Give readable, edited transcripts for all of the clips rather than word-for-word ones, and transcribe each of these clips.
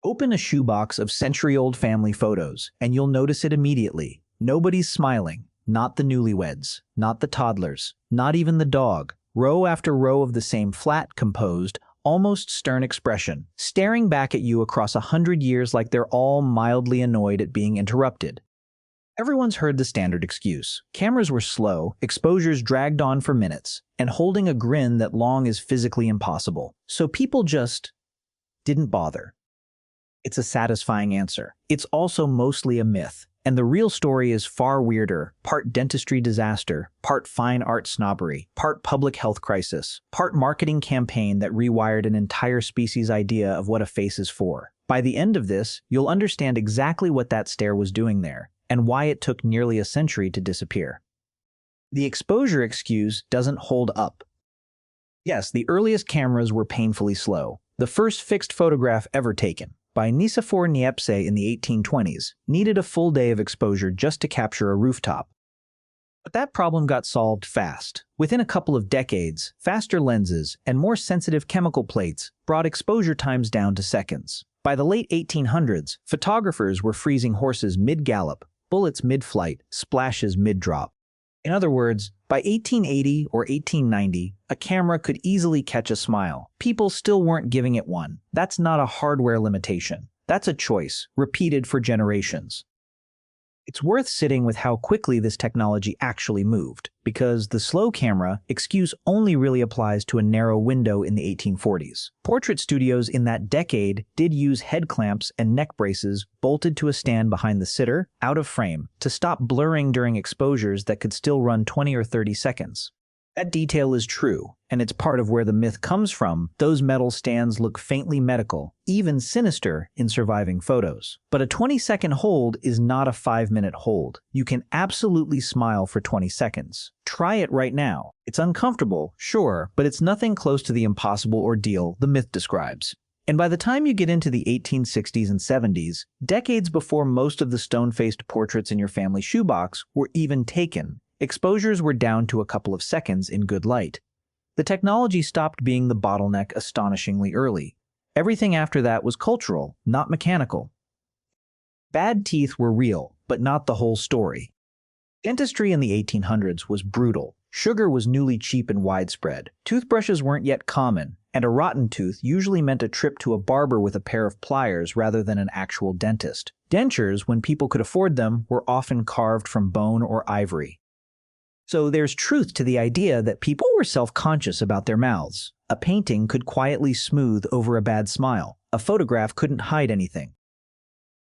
Open a shoebox of century-old family photos, and you'll notice it immediately. Nobody's smiling. Not the newlyweds, not the toddlers, not even the dog. Row after row of the same flat, composed, almost stern expression, staring back at you across 100 years like they're all mildly annoyed at being interrupted. Everyone's heard the standard excuse. Cameras were slow, exposures dragged on for minutes, and holding a grin that long is physically impossible. So people just didn't bother. It's a satisfying answer. It's also mostly a myth. And the real story is far weirder, part dentistry disaster, part fine art snobbery, part public health crisis, part marketing campaign that rewired an entire species' idea of what a face is for. By the end of this, you'll understand exactly what that stare was doing there, and why it took nearly a century to disappear. The exposure excuse doesn't hold up. Yes, the earliest cameras were painfully slow. The first fixed photograph ever taken, by Nicephore Niepce in the 1820s, needed a full day of exposure just to capture a rooftop. But that problem got solved fast. Within a couple of decades, faster lenses and more sensitive chemical plates brought exposure times down to seconds. By the late 1800s, photographers were freezing horses mid-gallop, bullets mid-flight, splashes mid-drop. In other words, by 1880 or 1890, a camera could easily catch a smile. People still weren't giving it one. That's not a hardware limitation. That's a choice, repeated for generations. It's worth sitting with how quickly this technology actually moved, because the slow camera excuse only really applies to a narrow window in the 1840s. Portrait studios in that decade did use head clamps and neck braces bolted to a stand behind the sitter, out of frame, to stop blurring during exposures that could still run 20 or 30 seconds. That detail is true, and it's part of where the myth comes from. Those metal stands look faintly medical, even sinister in surviving photos. But a 20-second hold is not a 5-minute hold. You can absolutely smile for 20 seconds. Try it right now. It's uncomfortable, sure, but it's nothing close to the impossible ordeal the myth describes. And by the time you get into the 1860s and 70s, decades before most of the stone-faced portraits in your family shoebox were even taken, exposures were down to a couple of seconds in good light. The technology stopped being the bottleneck astonishingly early. Everything after that was cultural, not mechanical. Bad teeth were real, but not the whole story. Dentistry in the 1800s was brutal. Sugar was newly cheap and widespread. Toothbrushes weren't yet common, and a rotten tooth usually meant a trip to a barber with a pair of pliers rather than an actual dentist. Dentures, when people could afford them, were often carved from bone or ivory. So there's truth to the idea that people were self-conscious about their mouths. A painting could quietly smooth over a bad smile. A photograph couldn't hide anything.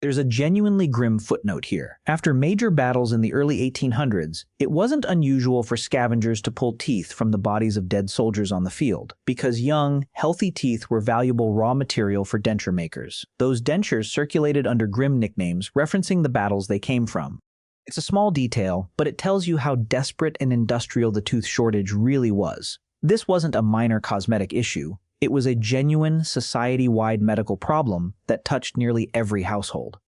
There's a genuinely grim footnote here. After major battles in the early 1800s, it wasn't unusual for scavengers to pull teeth from the bodies of dead soldiers on the field, because young, healthy teeth were valuable raw material for denture makers. Those dentures circulated under grim nicknames referencing the battles they came from. It's a small detail, but it tells you how desperate and industrial the tooth shortage really was. This wasn't a minor cosmetic issue. It was a genuine, society-wide medical problem that touched nearly every household.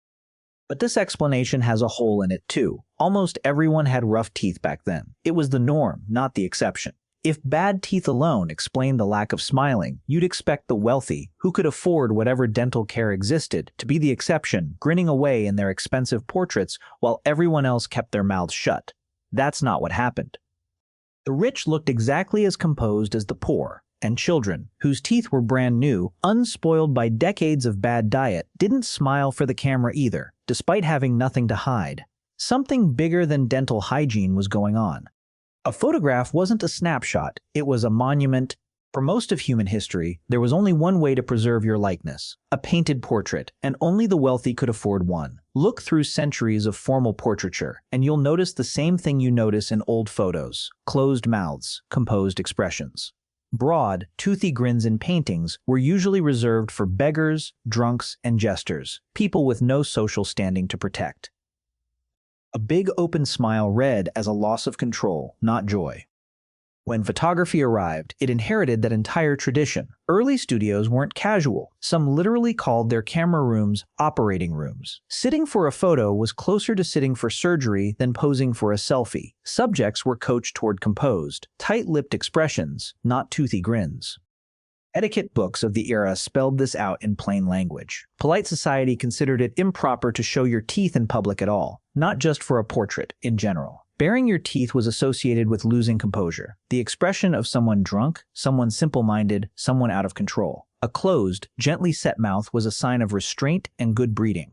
But this explanation has a hole in it too. Almost everyone had rough teeth back then. It was the norm, not the exception. If bad teeth alone explained the lack of smiling, you'd expect the wealthy, who could afford whatever dental care existed, to be the exception, grinning away in their expensive portraits while everyone else kept their mouths shut. That's not what happened. The rich looked exactly as composed as the poor, and children, whose teeth were brand new, unspoiled by decades of bad diet, didn't smile for the camera either, despite having nothing to hide. Something bigger than dental hygiene was going on. A photograph wasn't a snapshot, it was a monument. For most of human history, there was only one way to preserve your likeness: a painted portrait, and only the wealthy could afford one. Look through centuries of formal portraiture, and you'll notice the same thing you notice in old photos: closed mouths, composed expressions. Broad, toothy grins in paintings were usually reserved for beggars, drunks, and jesters, people with no social standing to protect. A big open smile read as a loss of control, not joy. When photography arrived, it inherited that entire tradition. Early studios weren't casual. Some literally called their camera rooms operating rooms. Sitting for a photo was closer to sitting for surgery than posing for a selfie. Subjects were coached toward composed, tight-lipped expressions, not toothy grins. Etiquette books of the era spelled this out in plain language. Polite society considered it improper to show your teeth in public at all, not just for a portrait in general. Baring your teeth was associated with losing composure, the expression of someone drunk, someone simple-minded, someone out of control. A closed, gently set mouth was a sign of restraint and good breeding.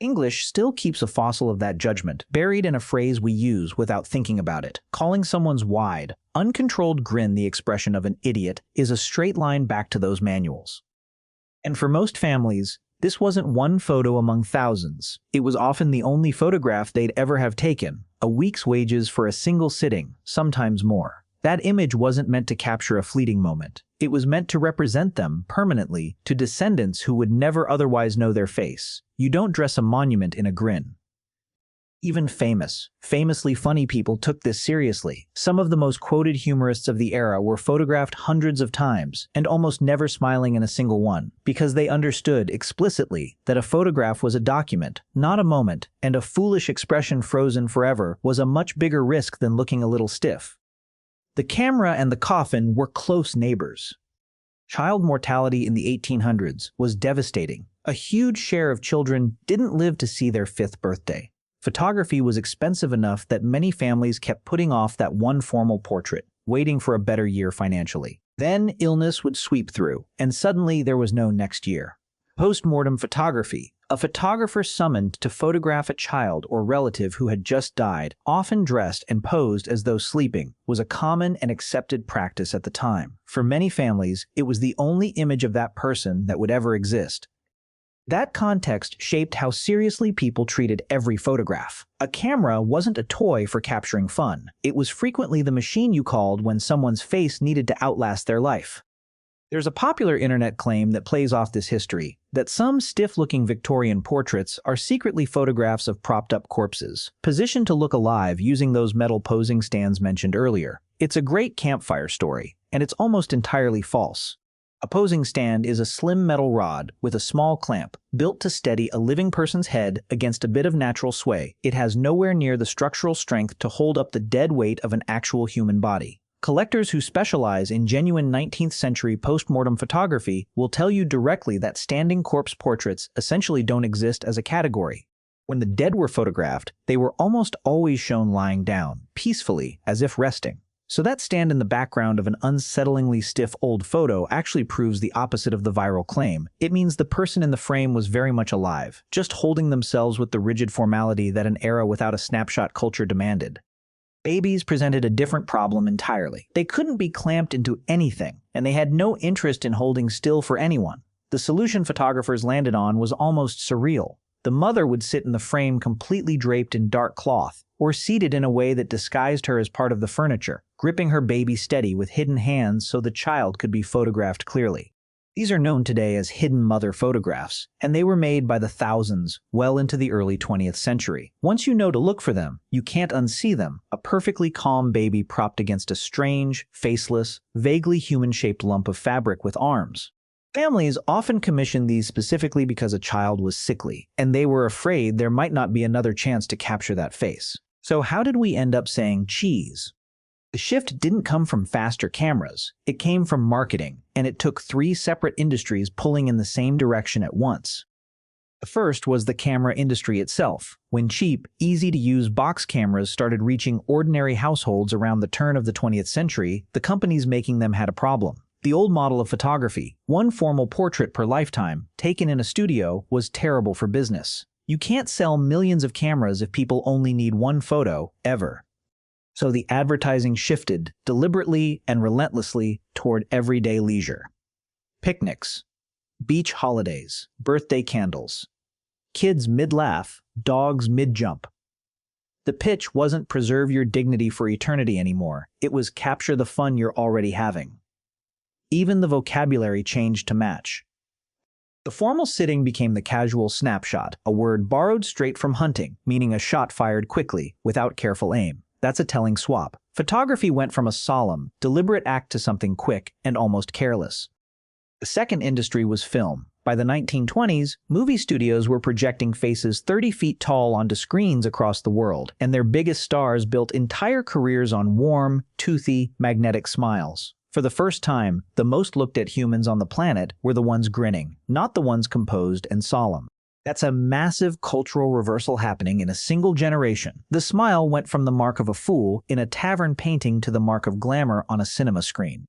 English still keeps a fossil of that judgment, buried in a phrase we use without thinking about it. Calling someone's wide, uncontrolled grin the expression of an idiot is a straight line back to those manuals. And for most families, this wasn't one photo among thousands. It was often the only photograph they'd ever have taken, a week's wages for a single sitting, sometimes more. That image wasn't meant to capture a fleeting moment. It was meant to represent them permanently to descendants who would never otherwise know their face. You don't dress a monument in a grin. Even famously funny people took this seriously. Some of the most quoted humorists of the era were photographed hundreds of times, and almost never smiling in a single one, because they understood explicitly that a photograph was a document, not a moment, and a foolish expression frozen forever was a much bigger risk than looking a little stiff. The camera and the coffin were close neighbors. Child mortality in the 1800s was devastating. A huge share of children didn't live to see their 5th birthday. Photography was expensive enough that many families kept putting off that one formal portrait, waiting for a better year financially. Then illness would sweep through, and suddenly there was no next year. Post-mortem photography, a photographer summoned to photograph a child or relative who had just died, often dressed and posed as though sleeping, was a common and accepted practice at the time. For many families, it was the only image of that person that would ever exist. That context shaped how seriously people treated every photograph. A camera wasn't a toy for capturing fun. It was frequently the machine you called when someone's face needed to outlast their life. There's a popular internet claim that plays off this history, that some stiff-looking Victorian portraits are secretly photographs of propped-up corpses, positioned to look alive using those metal posing stands mentioned earlier. It's a great campfire story, and it's almost entirely false. A posing stand is a slim metal rod with a small clamp, built to steady a living person's head against a bit of natural sway. It has nowhere near the structural strength to hold up the dead weight of an actual human body. Collectors who specialize in genuine 19th century post-mortem photography will tell you directly that standing corpse portraits essentially don't exist as a category. When the dead were photographed, they were almost always shown lying down, peacefully, as if resting. So that stand in the background of an unsettlingly stiff old photo actually proves the opposite of the viral claim. It means the person in the frame was very much alive, just holding themselves with the rigid formality that an era without a snapshot culture demanded. Babies presented a different problem entirely. They couldn't be clamped into anything, and they had no interest in holding still for anyone. The solution photographers landed on was almost surreal. The mother would sit in the frame completely draped in dark cloth, or seated in a way that disguised her as part of the furniture, gripping her baby steady with hidden hands so the child could be photographed clearly. These are known today as hidden mother photographs, and they were made by the thousands well into the early 20th century. Once you know to look for them, you can't unsee them, a perfectly calm baby propped against a strange, faceless, vaguely human-shaped lump of fabric with arms. Families often commissioned these specifically because a child was sickly, and they were afraid there might not be another chance to capture that face. So how did we end up saying cheese? The shift didn't come from faster cameras. It came from marketing, and it took 3 separate industries pulling in the same direction at once. The first was the camera industry itself. When cheap, easy-to-use box cameras started reaching ordinary households around the turn of the 20th century, the companies making them had a problem. The old model of photography, one formal portrait per lifetime, taken in a studio, was terrible for business. You can't sell millions of cameras if people only need one photo, ever. So the advertising shifted, deliberately and relentlessly, toward everyday leisure. Picnics, beach holidays, birthday candles, kids mid-laugh, dogs mid-jump. The pitch wasn't preserve your dignity for eternity anymore. It was capture the fun you're already having. Even the vocabulary changed to match. The formal sitting became the casual snapshot, a word borrowed straight from hunting, meaning a shot fired quickly, without careful aim. That's a telling swap. Photography went from a solemn, deliberate act to something quick and almost careless. The second industry was film. By the 1920s, movie studios were projecting faces 30 feet tall onto screens across the world, and their biggest stars built entire careers on warm, toothy, magnetic smiles. For the first time, the most looked at humans on the planet were the ones grinning, not the ones composed and solemn. That's a massive cultural reversal happening in a single generation. The smile went from the mark of a fool in a tavern painting to the mark of glamour on a cinema screen.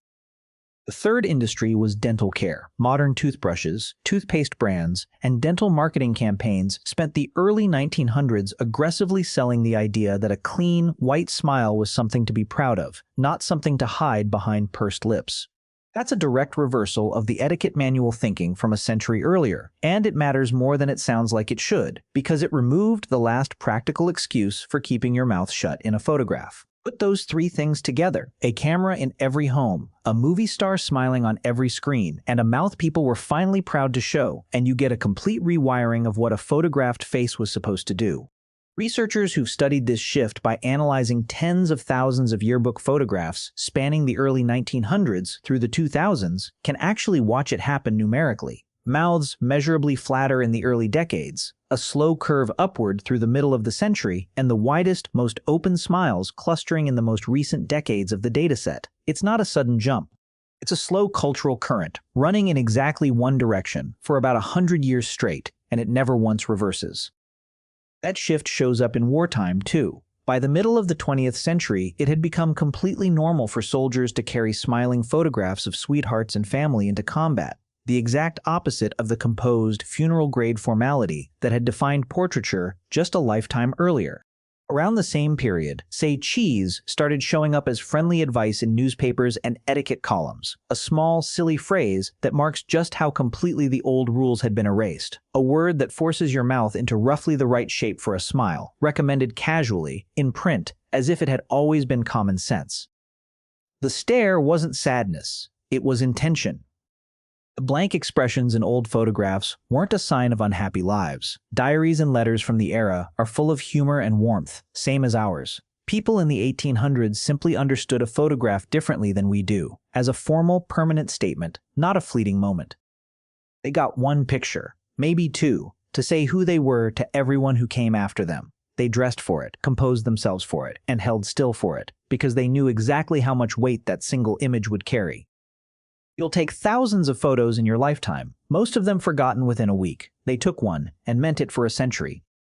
The third industry was dental care. Modern toothbrushes, toothpaste brands, and dental marketing campaigns spent the early 1900s aggressively selling the idea that a clean, white smile was something to be proud of, not something to hide behind pursed lips. That's a direct reversal of the etiquette manual thinking from a century earlier, and it matters more than it sounds like it should, because it removed the last practical excuse for keeping your mouth shut in a photograph. Put those three things together: a camera in every home, a movie star smiling on every screen, and a mouth people were finally proud to show, and you get a complete rewiring of what a photographed face was supposed to do. Researchers who've studied this shift by analyzing tens of thousands of yearbook photographs spanning the early 1900s through the 2000s can actually watch it happen numerically. Mouths measurably flatter in the early decades, a slow curve upward through the middle of the century, and the widest, most open smiles clustering in the most recent decades of the dataset. It's not a sudden jump. It's a slow cultural current, running in exactly one direction for about 100 years straight, and it never once reverses. That shift shows up in wartime, too. By the middle of the 20th century, it had become completely normal for soldiers to carry smiling photographs of sweethearts and family into combat, the exact opposite of the composed, funeral-grade formality that had defined portraiture just a lifetime earlier. Around the same period, say cheese started showing up as friendly advice in newspapers and etiquette columns, a small, silly phrase that marks just how completely the old rules had been erased. A word that forces your mouth into roughly the right shape for a smile, recommended casually, in print, as if it had always been common sense. The stare wasn't sadness, it was intention. The blank expressions in old photographs weren't a sign of unhappy lives. Diaries and letters from the era are full of humor and warmth, same as ours. People in the 1800s simply understood a photograph differently than we do, as a formal, permanent statement, not a fleeting moment. They got one picture, maybe two, to say who they were to everyone who came after them. They dressed for it, composed themselves for it, and held still for it, because they knew exactly how much weight that single image would carry. You'll take thousands of photos in your lifetime, most of them forgotten within a week. They took one and meant it for a century.